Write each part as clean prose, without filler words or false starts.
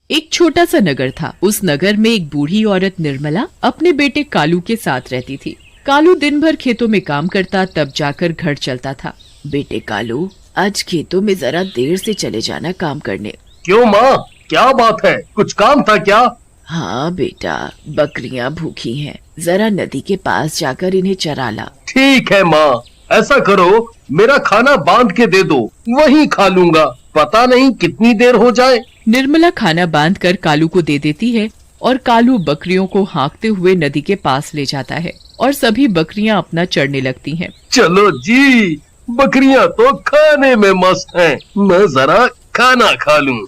एक छोटा सा नगर था। उस नगर में एक बूढ़ी औरत निर्मला अपने बेटे कालू के साथ रहती थी। कालू दिन भर खेतों में काम करता, तब जाकर घर चलता था। बेटे कालू, आज खेतों में जरा देर से चले जाना काम करने। क्यों माँ, क्या बात है? कुछ काम था क्या? हाँ बेटा, बकरियां भूखी हैं, जरा नदी के पास जाकर इन्हें चरा ला। ठीक है माँ, ऐसा करो मेरा खाना बांध के दे दो, वहीं खा लूंगा, पता नहीं कितनी देर हो जाए। निर्मला खाना बांधकर कालू को दे देती है और कालू बकरियों को हाँकते हुए नदी के पास ले जाता है और सभी बकरियां अपना चढ़ने लगती हैं। चलो जी, बकरियां तो खाने में मस्त हैं, मैं जरा खाना खा लूं।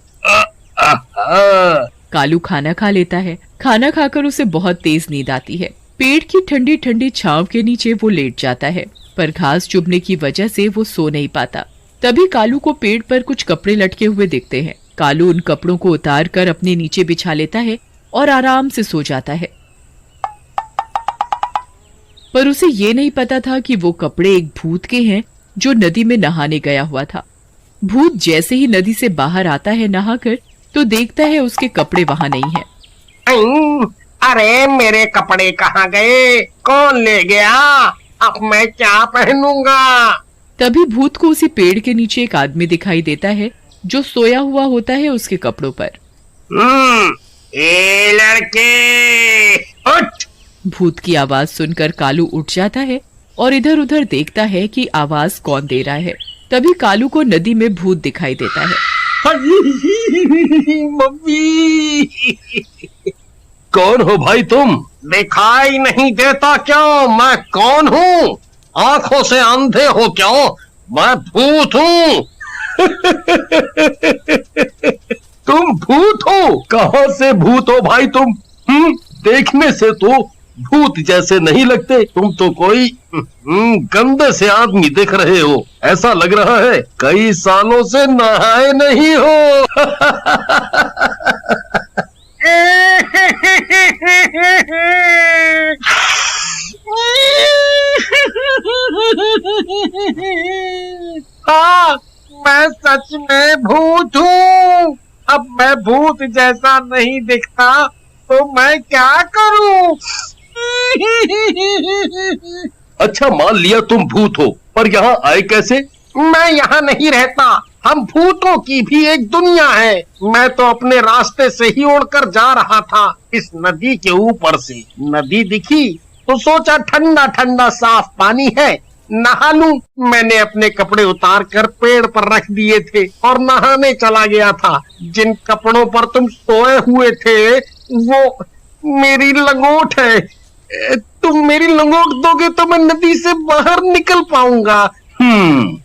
कालू खाना खा लेता है। खाना खाकर उसे बहुत तेज नींद आती है। पेड़ की ठंडी ठंडी छांव के नीचे वो लेट जाता है, पर घास चुभने की वजह से वो सो नहीं पाता। तभी कालू को पेड़ पर कुछ कपड़े लटके हुए दिखते हैं। कालू उन कपड़ों को उतार कर अपने नीचे बिछा लेता है और आराम से सो जाता है। पर उसे ये नहीं पता था कि वो कपड़े एक भूत के हैं जो नदी में नहाने गया हुआ था। भूत जैसे ही नदी से बाहर आता है नहाकर, तो देखता है उसके कपड़े वहाँ नहीं है। अरे मेरे कपड़े कहाँ गए? कौन ले गया? अब मैं क्या पहनूंगा? तभी भूत को उसी पेड़ के नीचे एक आदमी दिखाई देता है जो सोया हुआ होता है उसके कपड़ों पर। ए लड़के, उठ! भूत की आवाज सुनकर कालू उठ जाता है और इधर उधर देखता है कि आवाज कौन दे रहा है। तभी कालू को नदी में भूत दिखाई देता है। मम्मी! कौन हो भाई तुम? दिखाई नहीं देता क्या मैं कौन हूँ? आंखों से अंधे हो क्या? मैं भूत हूँ। तुम भूत हो? कहाँ से भूत हो भाई तुम? देखने से तो भूत जैसे नहीं लगते, तुम तो कोई गंदे से आदमी दिख रहे हो। ऐसा लग रहा है कई सालों से नहाए नहीं हो। हाँ, मैं सच में भूत हूँ। अब मैं भूत जैसा नहीं दिखता तो मैं क्या करूँ? अच्छा, मान लिया तुम भूत हो, पर यहाँ आए कैसे? मैं यहाँ नहीं रहता। हम भूतों की भी एक दुनिया है। मैं तो अपने रास्ते से ही उड़कर जा रहा था इस नदी के ऊपर से। नदी दिखी तो सोचा ठंडा ठंडा साफ पानी है, नहा लूं। मैंने अपने कपड़े उतार कर पेड़ पर रख दिए थे और नहाने चला गया था। जिन कपड़ों पर तुम सोए हुए थे वो मेरी लंगोट है। तुम मेरी लंगोट दोगे तो मैं नदी से बाहर निकल पाऊंगा।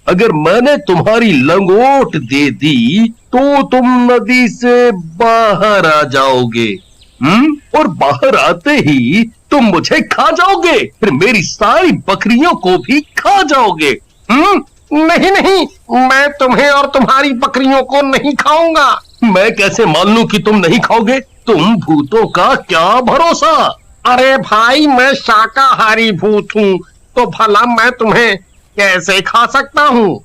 अगर मैंने तुम्हारी लंगोट दे दी तो तुम नदी से बाहर आ जाओगे। और बाहर आते ही तुम मुझे खा जाओगे, फिर मेरी सारी बकरियों को भी खा जाओगे। नहीं नहीं, मैं तुम्हें और तुम्हारी बकरियों को नहीं खाऊंगा। मैं कैसे मान लूं कि तुम नहीं खाओगे? तुम भूतों का क्या भरोसा? अरे भाई, मैं शाकाहारी भूत हूँ, तो भला मैं तुम्हें कैसे खा सकता हूँ?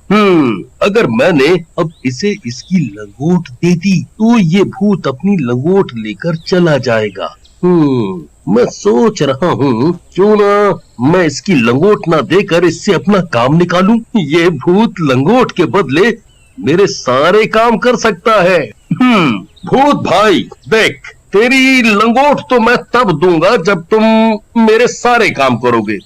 अगर मैंने अब इसे इसकी लंगोट दे दी तो ये भूत अपनी लंगोट लेकर चला जाएगा। मैं सोच रहा हूँ क्यों ना मैं इसकी लंगोट ना देकर इससे अपना काम निकालूं। ये भूत लंगोट के बदले मेरे सारे काम कर सकता है। भूत भाई देख, तेरी लंगोट तो मैं तब दूंगा जब तुम मेरे सारे काम करोगे।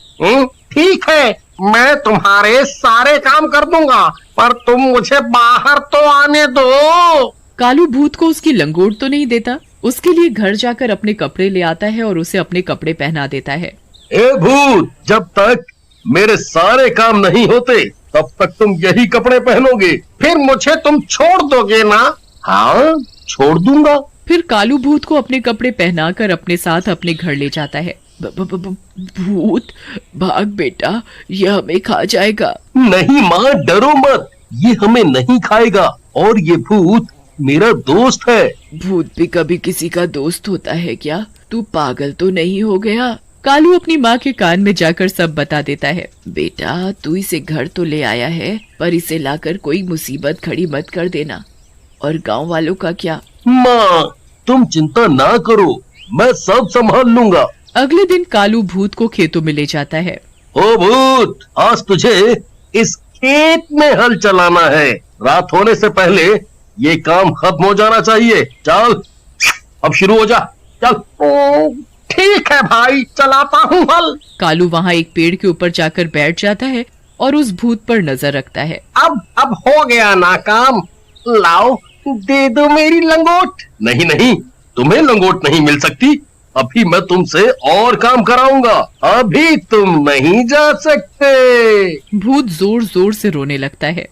ठीक है, मैं तुम्हारे सारे काम कर दूंगा, पर तुम मुझे बाहर तो आने दो। कालू भूत को उसकी लंगोट तो नहीं देता, उसके लिए घर जाकर अपने कपड़े ले आता है और उसे अपने कपड़े पहना देता है। ए भूत, जब तक मेरे सारे काम नहीं होते तब तक तुम यही कपड़े पहनोगे। फिर मुझे तुम छोड़ दोगे ना? हाँ, छोड़ दूंगा। फिर कालू भूत को अपने कपड़े पहनाकर अपने साथ अपने घर ले जाता है। भूत भाग बेटा, ये हमें खा जाएगा। नहीं माँ, डरो मत, ये हमें नहीं खाएगा और ये भूत मेरा दोस्त है। भूत भी कभी किसी का दोस्त होता है क्या? तू पागल तो नहीं हो गया? कालू अपनी माँ के कान में जाकर सब बता देता है। बेटा, तू इसे घर तो ले आया है, पर इसे लाकर कोई मुसीबत खड़ी मत कर देना। और गांव वालों का क्या? माँ, तुम चिंता ना करो, मैं सब संभाल लूंगा। अगले दिन कालू भूत को खेतों में ले जाता है। ओ भूत, आज तुझे इस खेत में हल चलाना है। रात होने से पहले ये काम खत्म हो जाना चाहिए। चल अब शुरू हो जा, चल। ओ, ठीक है भाई, चलाता हूँ हल। कालू वहाँ एक पेड़ के ऊपर जाकर बैठ जाता है और उस भूत पर नजर रखता है। अब हो गया ना काम। लाओ, दे दो मेरी लंगोट। नहीं नहीं, तुम्हें लंगोट नहीं मिल सकती। अभी मैं तुमसे और काम कराऊंगा। अभी तुम नहीं जा सकते। भूत जोर जोर से रोने लगता है।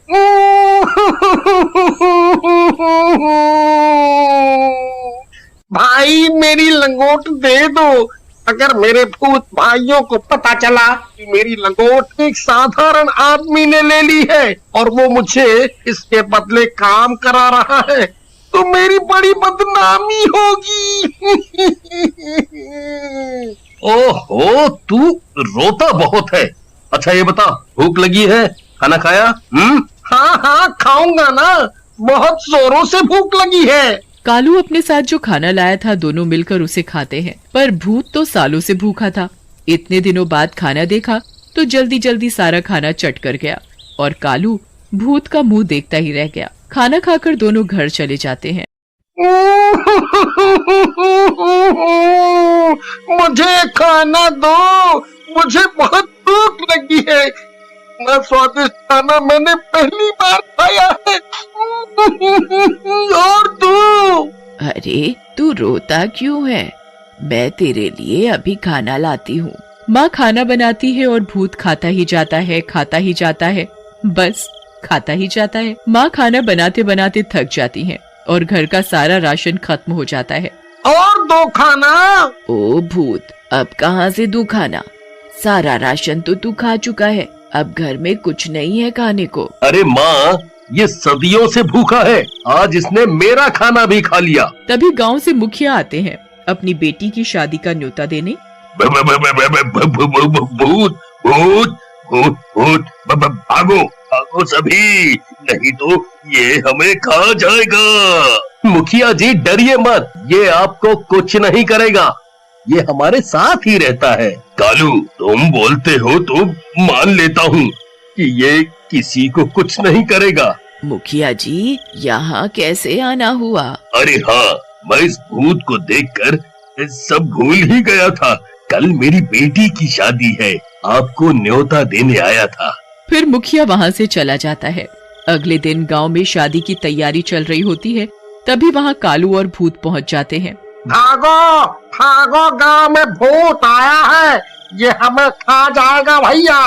भाई मेरी लंगोट दे दो। अगर मेरे भूत भाइयों को पता चला कि मेरी लंगोट एक साधारण आदमी ने ले ली है और वो मुझे इसके बदले काम करा रहा है, तो मेरी बड़ी बदनामी होगी। ओहो, तू रोता बहुत है। अच्छा ये बता, भूख लगी है? खाना खाया? हाँ हाँ, खाऊंगा ना, बहुत जोरों से भूख लगी है। कालू अपने साथ जो खाना लाया था दोनों मिलकर उसे खाते हैं, पर भूत तो सालों से भूखा था। इतने दिनों बाद खाना देखा तो जल्दी जल्दी सारा खाना चट कर गया और कालू भूत का मुंह देखता ही रह गया। खाना खाकर दोनों घर चले जाते हैं। मुझे खाना दो, मुझे बहुत भूख लगी है। इतना स्वादिष्ट खाना मैंने पहली बार खाया है। और दो। अरे तू रोता क्यों है? मैं तेरे लिए अभी खाना लाती हूँ। माँ खाना बनाती है और भूत खाता ही जाता है, खाता ही जाता है, बस खाता ही जाता है। माँ खाना बनाते बनाते थक जाती है और घर का सारा राशन खत्म हो जाता है। और दो खाना। ओ भूत, अब कहाँ से दूं खाना? सारा राशन तो तू खा चुका है, अब घर में कुछ नहीं है खाने को। अरे माँ, ये सदियों से भूखा है, आज इसने मेरा खाना भी खा लिया। तभी गांव से मुखिया आते हैं अपनी बेटी की शादी का न्योता देने। भूत भूत भूत भूत, भागो भागो सभी, नहीं तो ये हमें खा जाएगा। मुखिया जी डरिए मत, ये आपको कुछ नहीं करेगा, ये हमारे साथ ही रहता है। कालू, तुम बोलते हो तो मान लेता हूँ कि ये किसी को कुछ नहीं करेगा। मुखिया जी, यहाँ कैसे आना हुआ? अरे हाँ, मैं इस भूत को देखकर सब भूल ही गया था। कल मेरी बेटी की शादी है, आपको न्योता देने आया था। फिर मुखिया वहाँ से चला जाता है। अगले दिन गांव में शादी की तैयारी चल रही होती है, तभी वहाँ कालू और भूत पहुँच जाते हैं। भागो भागो, गांव में भूत आया है, ये हमें खा जाएगा भैया।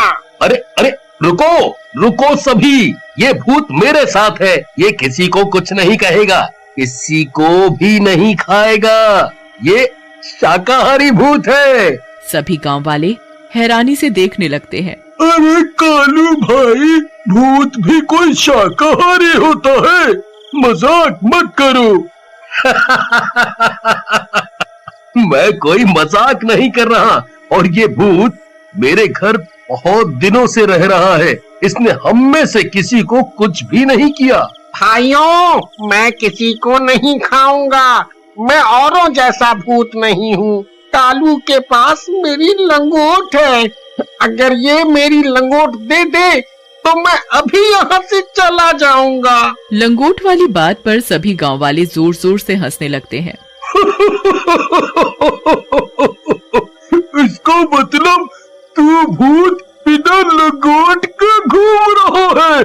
अरे अरे, रुको रुको सभी, ये भूत मेरे साथ है, ये किसी को कुछ नहीं कहेगा, किसी को भी नहीं खाएगा, ये शाकाहारी भूत है। सभी गांव वाले हैरानी से देखने लगते हैं। अरे कालू भाई, भूत भी कोई शाकाहारी होता है? मजाक मत करो। मैं कोई मजाक नहीं कर रहा, और ये भूत मेरे घर बहुत दिनों से रह रहा है, इसने हम में से किसी को कुछ भी नहीं किया। भाइयों, मैं किसी को नहीं खाऊंगा, मैं औरों जैसा भूत नहीं हूँ। कालू के पास मेरी लंगोट है, अगर ये मेरी लंगोट दे दे तो मैं अभी यहाँ से चला जाऊंगा। लंगोट वाली बात पर सभी गांव वाले जोर जोर से हंसने लगते हैं। इसका मतलब तू भूत बिना लंगोट के घूम रहा है।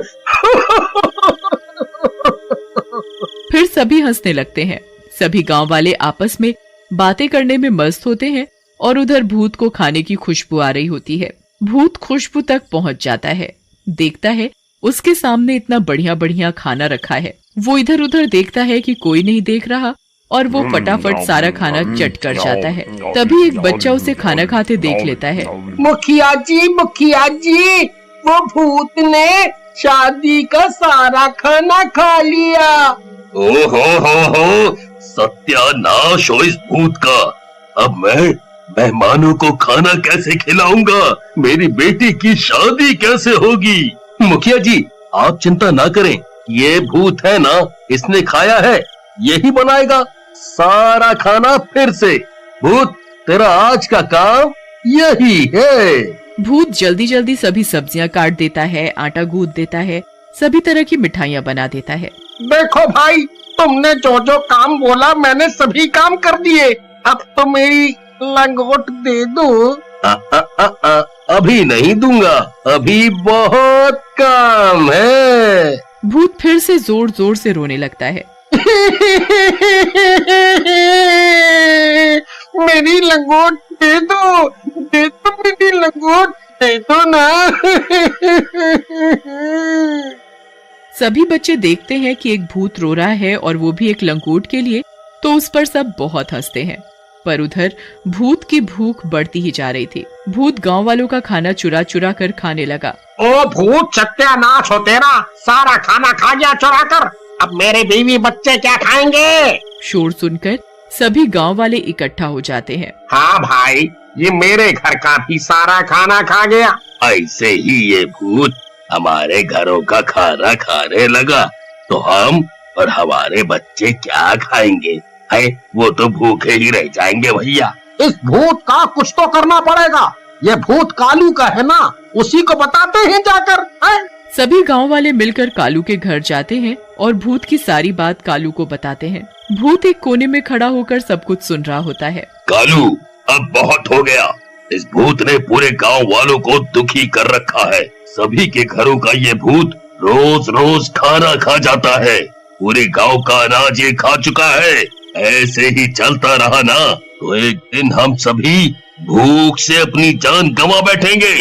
फिर सभी हंसने लगते हैं। सभी गांव वाले आपस में बातें करने में मस्त होते हैं और उधर भूत को खाने की खुशबू आ रही होती है। भूत खुशबू तक पहुंच जाता है, देखता है उसके सामने इतना बढ़िया बढ़िया खाना रखा है। वो इधर उधर देखता है कि कोई नहीं देख रहा और वो फटाफट सारा खाना चट कर जाता है। तभी एक बच्चा उसे खाना खाते देख लेता है। मुखिया जी, वो भूत ने शादी का सारा खाना खा लिया। हो, सत्यानाश हो इस भूत का। अब मैं मेहमानों को खाना कैसे खिलाऊंगा? मेरी बेटी की शादी कैसे होगी? मुखिया जी, आप चिंता ना करें, ये भूत है ना, इसने खाया है, यही बनाएगा, सारा खाना फिर से। भूत, तेरा आज का काम यही है। भूत जल्दी जल्दी सभी सब्जियां काट देता है, आटा गूंथ देता है, सभी तरह की मिठाइयाँ बना देता है। देखो भाई, तुमने जो जो काम बोला मैंने सभी काम कर दिए। अब तो मेरी लंगोट दे दो। अभी नहीं दूंगा, अभी बहुत काम है। भूत फिर से जोर जोर से रोने लगता है। मेरी लंगोट दे दो, दे दो, मेरी लंगोट दे दो ना। सभी बच्चे देखते हैं कि एक भूत रो रहा है और वो भी एक लंगोट के लिए, तो उस पर सब बहुत हंसते हैं। पर उधर भूत की भूख बढ़ती ही जा रही थी। भूत गांव वालों का खाना चुरा चुरा कर खाने लगा। ओ भूत, सत्यानाश हो तेरा, सारा खाना खा गया चुरा कर। अब मेरे बीवी बच्चे क्या खाएंगे? शोर सुनकर सभी गांव वाले इकट्ठा हो जाते हैं। हाँ भाई, ये मेरे घर का भी सारा खाना खा गया। ऐसे ही ये भूत हमारे घरों का खाना खाने लगा तो हम और हमारे बच्चे क्या खाएंगे? है, वो तो भूखे ही रह जाएंगे भैया। इस भूत का कुछ तो करना पड़ेगा। ये भूत कालू का है ना, उसी को बताते हैं जाकर। है? सभी गांव वाले मिलकर कालू के घर जाते हैं और भूत की सारी बात कालू को बताते हैं। भूत एक कोने में खड़ा होकर सब कुछ सुन रहा होता है। कालू, अब बहुत हो गया। इस भूत ने पूरे गांव वालों को दुखी कर रखा है। सभी के घरों का ये भूत रोज रोज खाना खा जाता है। पूरे गांव का अनाज ये खा चुका है। ऐसे ही चलता रहा ना तो एक दिन हम सभी भूख से अपनी जान गंवा बैठेंगे।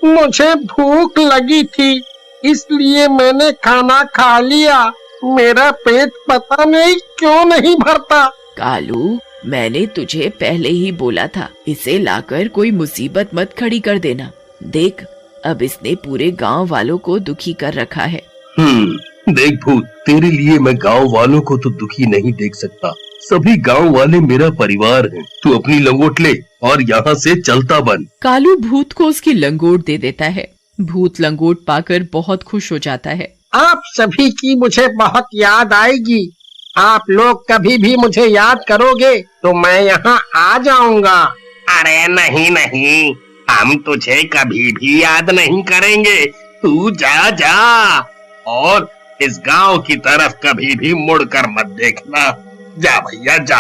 मुझे भूख लगी थी, इसलिए मैंने खाना खा लिया। मेरा पेट पता नहीं क्यों नहीं भरता। कालू, मैंने तुझे पहले ही बोला था, इसे लाकर कोई मुसीबत मत खड़ी कर देना। देख, अब इसने पूरे गांव वालों को दुखी कर रखा है। देख भूत, तेरे लिए मैं गांव वालों को तो दुखी नहीं देख सकता। सभी गांव वाले मेरा परिवार हैं। तू अपनी लंगोट ले और यहाँ से चलता बन। कालू भूत को उसकी लंगोट दे देता है। भूत लंगोट पाकर बहुत खुश हो जाता है। आप सभी की मुझे बहुत याद आएगी। आप लोग कभी भी मुझे याद करोगे तो मैं यहाँ आ जाऊंगा। अरे नहीं नहीं, हम तुझे कभी भी याद नहीं करेंगे। तू जा जा और इस गांव की तरफ कभी भी मुड़कर मत देखना। जा भैया जा।